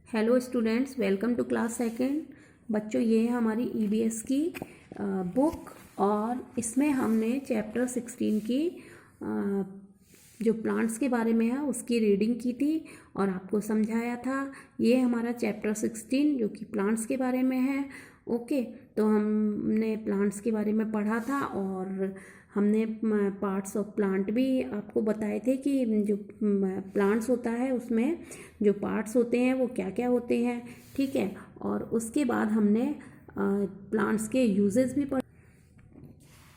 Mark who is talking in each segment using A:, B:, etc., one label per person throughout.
A: Hello students, welcome to class second. बच्चों, ये है हमारी ईवीएस की बुक और इसमें हमने चैप्टर 16 की जो प्लांट्स के बारे में है उसकी रीडिंग की थी और आपको समझाया था। ये हमारा चैप्टर 16 जो कि प्लांट्स के बारे में है। ओके, तो हमने प्लांट्स के बारे में पढ़ा था और हमने पार्ट्स ऑफ प्लांट भी आपको बताए थे कि जो प्लांट्स होता है उसमें जो पार्ट्स होते हैं वो क्या क्या होते हैं। ठीक है, और उसके बाद हमने प्लांट्स के यूजेस भी पढ़े।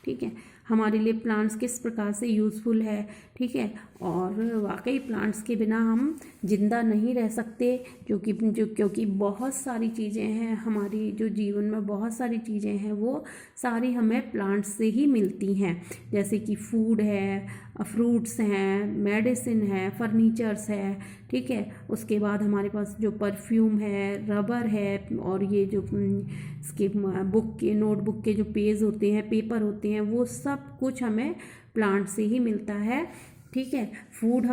A: ठीक है, हमारे लिए प्लांट्स किस प्रकार से यूज़फुल है। ठीक है, और वाकई प्लांट्स के बिना हम जिंदा नहीं रह सकते, क्योंकि बहुत सारी चीज़ें हैं हमारी जो जीवन में, बहुत सारी चीज़ें हैं वो सारी हमें प्लांट्स से ही मिलती हैं। जैसे कि फूड है, फ्रूट्स हैं, मेडिसिन है, फर्नीचर्स है। ठीक है, उसके बाद हमारे पास जो परफ्यूम है, रबर है, और ये जो इसके बुक के नोटबुक के जो पेज होते हैं, पेपर होते हैं, वो सब कुछ हमें प्लांट से ही मिलता है। ठीक है, फूड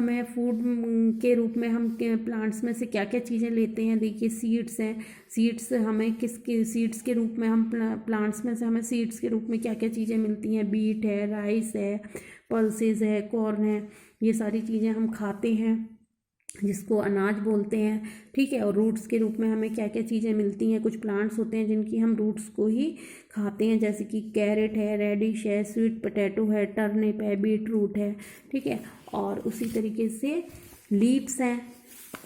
A: के रूप में हम प्लांट्स में से क्या क्या चीज़ें लेते हैं। देखिए, सीड्स हैं, सीड्स हमें सीड्स के रूप में हम प्लांट्स में से हमें सीड्स के रूप में क्या क्या चीज़ें मिलती हैं। बीट है, राइस है, पल्सेस है, कॉर्न है, ये सारी चीज़ें हम खाते हैं जिसको अनाज बोलते हैं। ठीक है, और रूट्स के रूप में हमें क्या क्या चीज़ें मिलती हैं। कुछ प्लांट्स होते हैं जिनकी हम रूट्स को ही खाते हैं, जैसे कि कैरेट है, रेडिश है, स्वीट पोटैटो है, टर्निप है, बीट रूट है। ठीक है, और उसी तरीके से लीव्स हैं।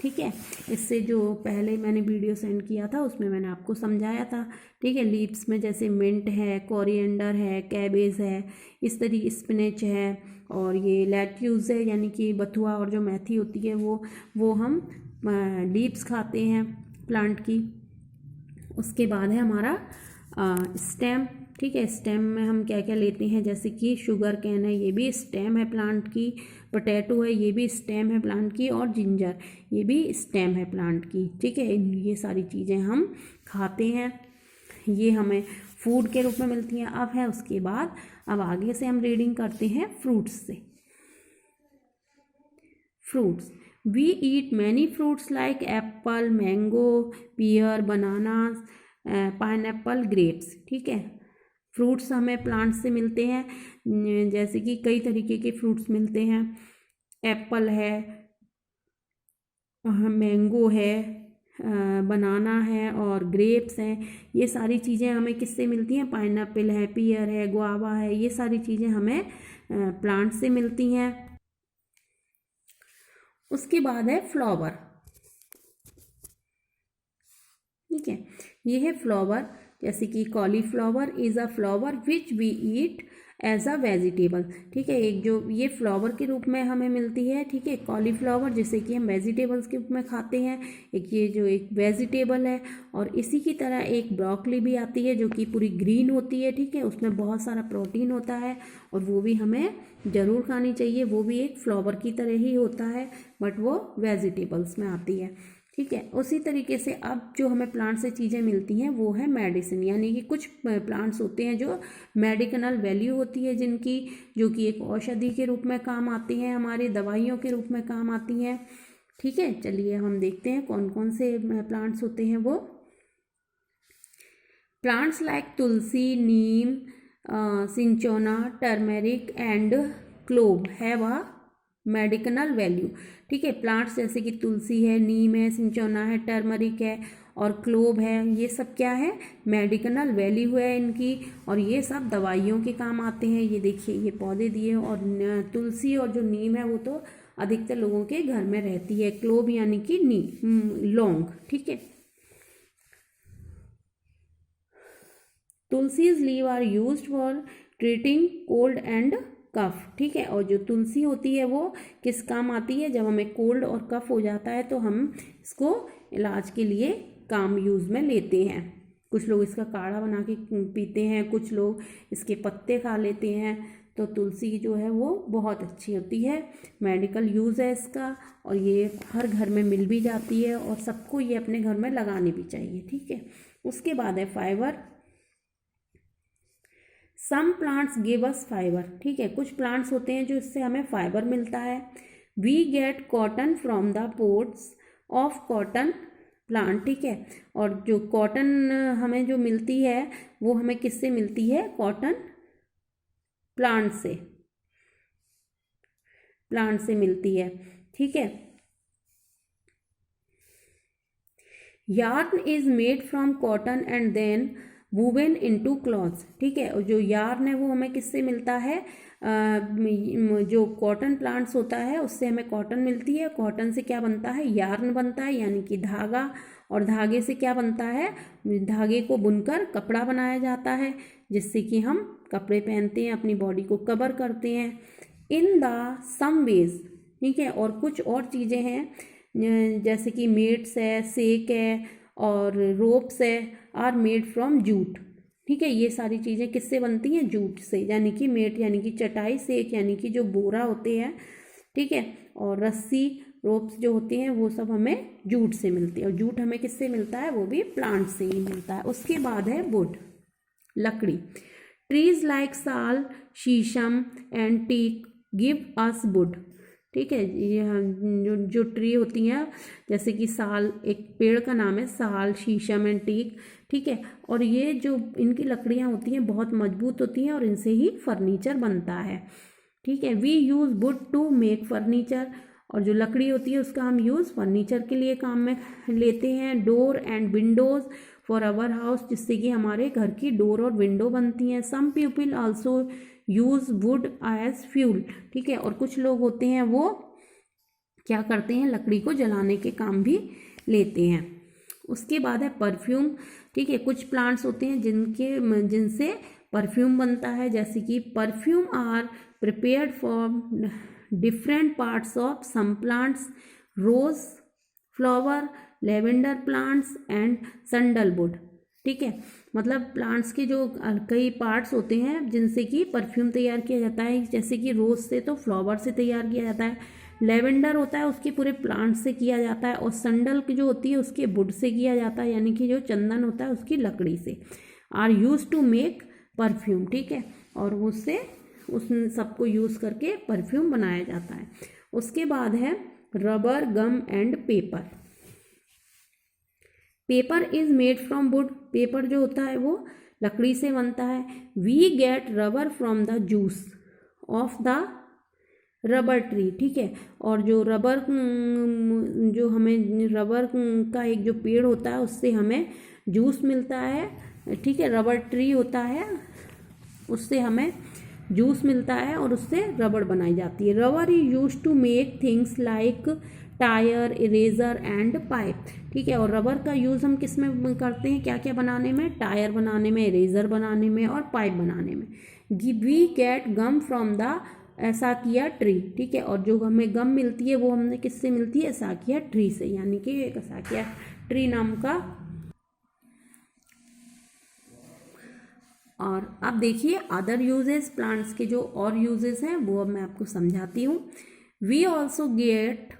A: ठीक है, इससे जो पहले मैंने वीडियो सेंड किया था उसमें मैंने आपको समझाया था। ठीक है, लीव्स में जैसे मिंट है, कोरिएंडर है, कैबेज है, इस तरीके स्पिनच है, और ये लेट्यूस है यानी कि बथुआ, और जो मेथी होती है वो हम लीव्स खाते हैं प्लांट की। उसके बाद है हमारा स्टेम। ठीक है, स्टेम में हम क्या क्या लेते हैं, जैसे कि शुगर कैन है, ये भी स्टेम है प्लांट की। पोटैटो है, ये भी स्टेम है प्लांट की। और जिंजर, ये भी स्टेम है प्लांट की। ठीक है, ये सारी चीज़ें हम खाते हैं, ये हमें फूड के रूप में मिलती हैं। अब है उसके बाद, अब आगे से हम रीडिंग करते हैं फ्रूट्स से। Fruits, we eat many fruits like apple, mango, pear, bananas, pineapple, grapes. ठीक है, फ्रूट्स हमें प्लांट से मिलते हैं, जैसे कि कई तरीके के फ्रूट्स मिलते हैं। एप्पल है, मैंगो है, बनाना है और ग्रेप्स हैं। ये सारी चीज़ें हमें किससे मिलती हैं, पाइनएप्पल है, पियर है, गुआवा है, ये सारी चीज़ें हमें प्लांट से मिलती हैं। उसके बाद है फ्लावर। ठीक है, ये है फ्लावर, जैसे कि cauliflower is a flower which we eat as a vegetable. ठीक है, एक जो ये फ्लावर के रूप में हमें मिलती है। ठीक है, कॉलीफ्लावर जिसे कि हम वेजिटेबल्स के रूप में खाते हैं। एक ये जो एक वेजिटेबल है, और इसी की तरह एक ब्रोकली भी आती है जो कि पूरी ग्रीन होती है। ठीक है, उसमें बहुत सारा प्रोटीन होता है और वो भी हमें ज़रूर खानी चाहिए। वो भी एक फ्लावर की तरह ही होता है, बट वो वेजिटेबल्स में आती है। ठीक है, उसी तरीके से अब जो हमें प्लांट से चीज़ें मिलती हैं वो है मेडिसिन, यानी कि कुछ प्लांट्स होते हैं जो मेडिकल वैल्यू होती है जिनकी, जो कि एक औषधि के रूप में काम आती हैं, हमारी दवाइयों के रूप में काम आती हैं। ठीक है, चलिए हम देखते हैं कौन कौन से प्लांट्स होते हैं वो। Plants like Tulsi, Neem, सिंचोना, turmeric and clove have a medical value. ठीक है, प्लांट्स जैसे कि तुलसी है, नीम है, सिंचोना है, टर्मरिक है और क्लोव है, ये सब क्या है, मेडिकल वैल्यू है इनकी, और ये सब दवाइयों के काम आते हैं। ये देखिए, ये पौधे दिए, और तुलसी और जो नीम है वो तो अधिकतर लोगों के घर में रहती है। क्लोव यानी कि लौंग। ठीक है, tulsi's leave are used for treating cold and cough. ठीक है, और जो तुलसी होती है वो किस काम आती है, जब हमें कोल्ड और कफ हो जाता है तो हम इसको इलाज के लिए काम यूज़ में लेते हैं। कुछ लोग इसका काढ़ा बना के पीते हैं, कुछ लोग इसके पत्ते खा लेते हैं। तो तुलसी जो है वो बहुत अच्छी होती है, मेडिकल यूज़ है इसका, और ये हर घर में मिल भी जाती है और सबको ये अपने घर में लगानी भी चाहिए। ठीक है, उसके बाद है fibre. Some plants give us fibre. ठीक है, कुछ प्लांट्स होते हैं जो इससे हमें फाइबर मिलता है। We get cotton from the pods of cotton plant, ठीक है। और जो कॉटन हमें जो मिलती है वो हमें किससे मिलती है, कॉटन प्लांट से मिलती है, ठीक है। Yarn is made from cotton and then woven into clothes, ठीक है। और जो यार्न है वो हमें किससे मिलता है, जो कॉटन प्लांट्स होता है उससे हमें कॉटन मिलती है। कॉटन से क्या बनता है, यार्न बनता है, यानी कि धागा। और धागे से क्या बनता है, धागे को बुनकर कपड़ा बनाया जाता है, जिससे कि हम कपड़े पहनते हैं, अपनी बॉडी को कवर करते हैं। इन द सम वेज, ठीक है। और कुछ और चीज़ें हैं जैसे कि मेट्स है, सेक है और रोप्स है, आर मेड फ्रॉम जूट, ठीक है। ये सारी चीज़ें किससे बनती हैं, जूट से, यानी कि मेट यानी कि चटाई, सेक यानी कि जो बोरा होते हैं, ठीक है। और रस्सी, रोप्स जो होती हैं वो सब हमें जूट से मिलती है। और जूट हमें किससे मिलता है, वो भी प्लांट से ही मिलता है। उसके बाद है वुड, लकड़ी। Trees like sal, sheesham and teak give us wood, ठीक है। ये जो ट्री होती हैं जैसे कि साल, एक पेड़ का नाम है साल, शीशम एंड टीक, ठीक है। और ये जो इनकी लकड़ियाँ होती हैं बहुत मजबूत होती हैं और इनसे ही फर्नीचर बनता है, ठीक है। We use wood to make furniture, और जो लकड़ी होती है उसका हम यूज़ फर्नीचर के लिए काम में लेते हैं। Door and windows for our house, जिससे कि हमारे घर की डोर और विंडो बनती हैं। Some people also use wood as fuel, ठीक है। और कुछ लोग होते हैं वो क्या करते हैं, लकड़ी को जलाने के काम भी लेते हैं। उसके बाद है परफ्यूम, ठीक है। कुछ प्लांट्स होते हैं जिनसे परफ्यूम बनता है, जैसे कि perfume are prepared from different parts of some plants, rose flower, lavender plants and sandalwood, ठीक है। मतलब प्लांट्स के जो कई पार्ट्स होते हैं जिनसे कि परफ्यूम तैयार किया जाता है, जैसे कि रोज से तो फ्लावर से तैयार किया जाता है, लेवेंडर होता है उसके पूरे प्लांट से किया जाता है, और सैंडल की जो होती है उसके वुड से किया जाता है, यानी कि जो चंदन होता है उसकी लकड़ी से। Are use to make perfume, ठीक है। और उससे उस सबको यूज़ करके परफ्यूम बनाया जाता है। उसके बाद है rubber, gum and paper. Paper is made from wood, paper जो होता है वो लकड़ी से बनता है। We get rubber from the juice of the rubber tree, ठीक है। और जो रबर, जो हमें रबर का एक जो पेड़ होता है उससे हमें जूस मिलता है, ठीक है। रबर ट्री होता है उससे हमें जूस मिलता है और उससे रबड़ बनाई जाती है। Rubber is use to make things like tyre, eraser and pipe, ठीक है। और रबर का यूज़ हम किस में करते हैं, क्या क्या बनाने में, टायर बनाने में, इरेजर बनाने में और पाइप बनाने में। We get gum from the एसाकिया ट्री, ठीक है। और जो हमें गम मिलती है वो हमें किससे मिलती है, एसाकिया ट्री से, यानी कि एक एसाकिया ट्री नाम का। और अब देखिए अदर यूजेस, प्लांट्स के जो और यूजेस हैं वो अब मैं आपको समझाती हूँ। We also get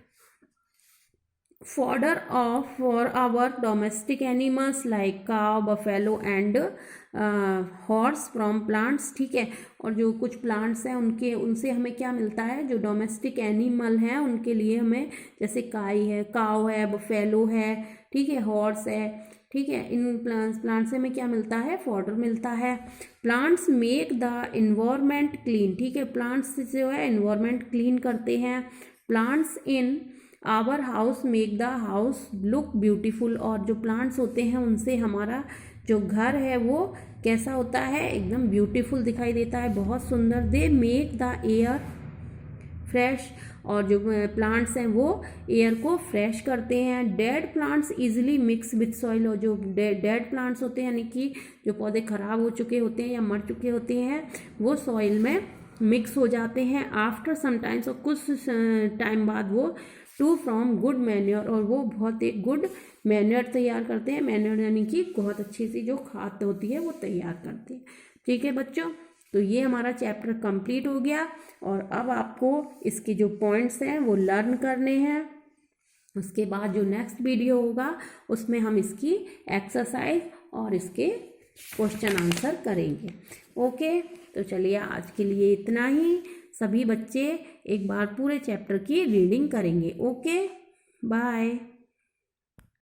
A: fodder of for our domestic animals like cow, buffalo and horse from plants, ठीक है। और जो कुछ प्लांट्स हैं उनसे हमें क्या मिलता है, जो डोमेस्टिक एनिमल हैं उनके लिए हमें, जैसे गाय है, काव है, बफेलो है, ठीक है, हॉर्स है, ठीक है। इन प्लांट्स से हमें क्या मिलता है, फॉडर मिलता है। Plants make the environment clean, ठीक है। प्लांट्स जो है इन्वायरमेंट क्लीन करते हैं। Plants in our house make the house look beautiful, और जो प्लांट्स होते हैं उनसे हमारा जो घर है वो कैसा होता है, एकदम ब्यूटीफुल दिखाई देता है, बहुत सुंदर। They make the air fresh, और जो प्लांट्स हैं वो एयर को फ्रेश करते हैं। Dead plants easily mix with soil, और जो डेड प्लांट्स होते हैं यानी कि जो पौधे खराब हो चुके होते हैं या मर चुके होते हैं वो सॉइल में मिक्स हो जाते हैं। आफ्टर समटाइम्स, और कुछ टाइम बाद वो टू फ्रॉम गुड मैन्योर, और वो बहुत एक गुड मैन्योर तैयार करते हैं। मैन्योर यानी कि बहुत अच्छी सी जो खाद होती है वो तैयार करते हैं, ठीक है बच्चों। तो ये हमारा चैप्टर कंप्लीट हो गया, और अब आपको इसके जो पॉइंट्स हैं वो लर्न करने हैं। उसके बाद जो नेक्स्ट वीडियो होगा उसमें हम इसकी एक्सरसाइज और इसके क्वेश्चन आंसर करेंगे। ओके, तो चलिए आज के लिए इतना ही। सभी बच्चे एक बार पूरे चैप्टर की रीडिंग करेंगे। Okay, bye.